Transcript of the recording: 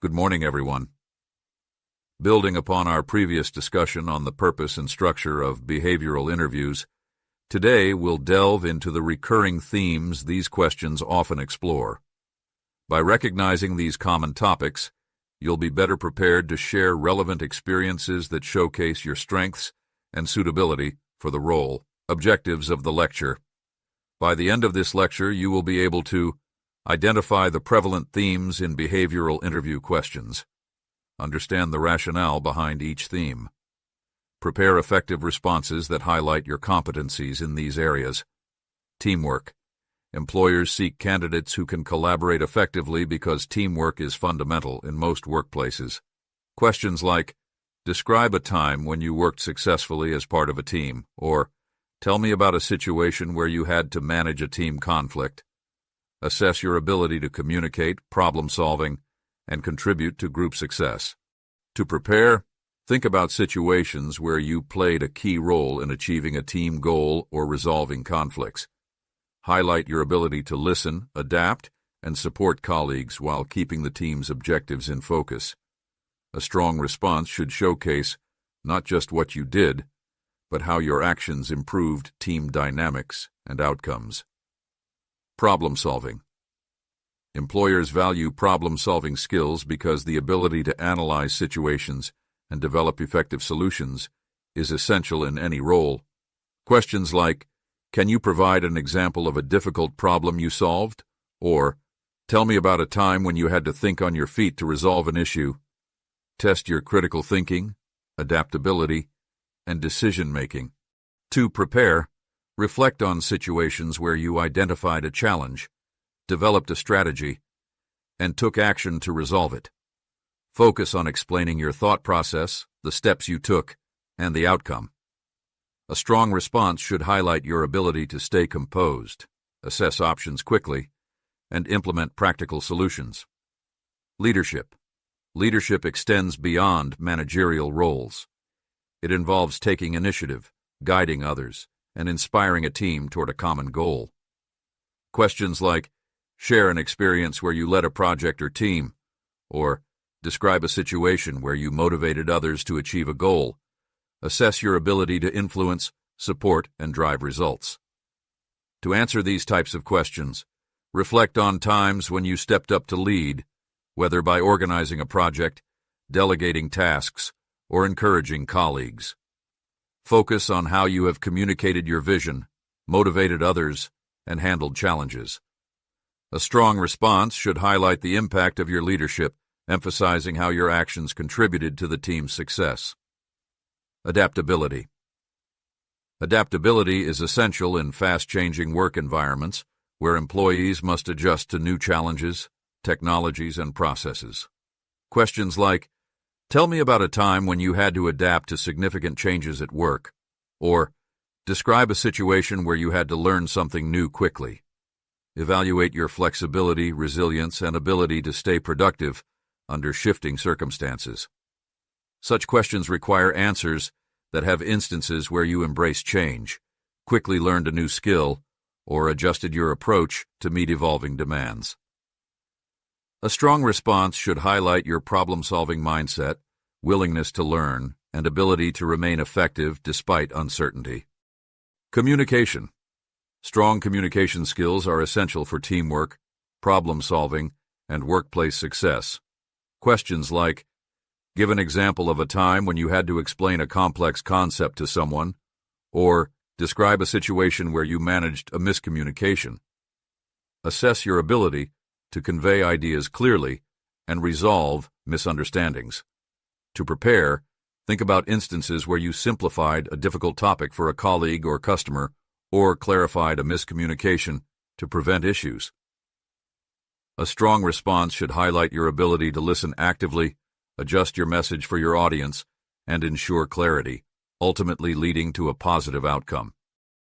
Good morning, everyone. Building upon our previous discussion on the purpose and structure of behavioral interviews, today we'll delve into the recurring themes these questions often explore. By recognizing these common topics, you'll be better prepared to share relevant experiences that showcase your strengths and suitability for the role. Objectives of the lecture. By the end of this lecture, you will be able to identify the prevalent themes in behavioral interview questions. Understand the rationale behind each theme. Prepare effective responses that highlight your competencies in these areas. Teamwork. Employers seek candidates who can collaborate effectively because teamwork is fundamental in most workplaces. Questions like, describe a time when you worked successfully as part of a team, or tell me about a situation where you had to manage a team conflict. Assess your ability to communicate, problem-solving, and contribute to group success. To prepare, think about situations where you played a key role in achieving a team goal or resolving conflicts. Highlight your ability to listen, adapt, and support colleagues while keeping the team's objectives in focus. A strong response should showcase not just what you did, but how your actions improved team dynamics and outcomes. Problem-solving. Employers value problem-solving skills because the ability to analyze situations and develop effective solutions is essential in any role. Questions like, can you provide an example of a difficult problem you solved? Or, tell me about a time when you had to think on your feet to resolve an issue. Test your critical thinking, adaptability, and decision-making. To prepare, reflect on situations where you identified a challenge, developed a strategy, and took action to resolve it. Focus on explaining your thought process, the steps you took, and the outcome. A strong response should highlight your ability to stay composed, assess options quickly, and implement practical solutions. Leadership. Leadership extends beyond managerial roles. It involves taking initiative, guiding others, and inspiring a team toward a common goal. Questions like, share an experience where you led a project or team, or describe a situation where you motivated others to achieve a goal. Assess your ability to influence, support, and drive results. To answer these types of questions, reflect on times when you stepped up to lead, whether by organizing a project, delegating tasks, or encouraging colleagues. Focus on how you have communicated your vision, motivated others, and handled challenges. A strong response should highlight the impact of your leadership, emphasizing how your actions contributed to the team's success. Adaptability. Adaptability is essential in fast-changing work environments where employees must adjust to new challenges, technologies, and processes. Questions like, tell me about a time when you had to adapt to significant changes at work, or describe a situation where you had to learn something new quickly. Evaluate your flexibility, resilience, and ability to stay productive under shifting circumstances. Such questions require answers that have instances where you embraced change, quickly learned a new skill, or adjusted your approach to meet evolving demands. A strong response should highlight your problem-solving mindset, willingness to learn, and ability to remain effective despite uncertainty. Communication. Strong communication skills are essential for teamwork, problem-solving, and workplace success. Questions like, give an example of a time when you had to explain a complex concept to someone, or describe a situation where you managed a miscommunication. Assess your ability to convey ideas clearly and resolve misunderstandings. To prepare, think about instances where you simplified a difficult topic for a colleague or customer, or clarified a miscommunication to prevent issues. A strong response should highlight your ability to listen actively, adjust your message for your audience, and ensure clarity, ultimately leading to a positive outcome.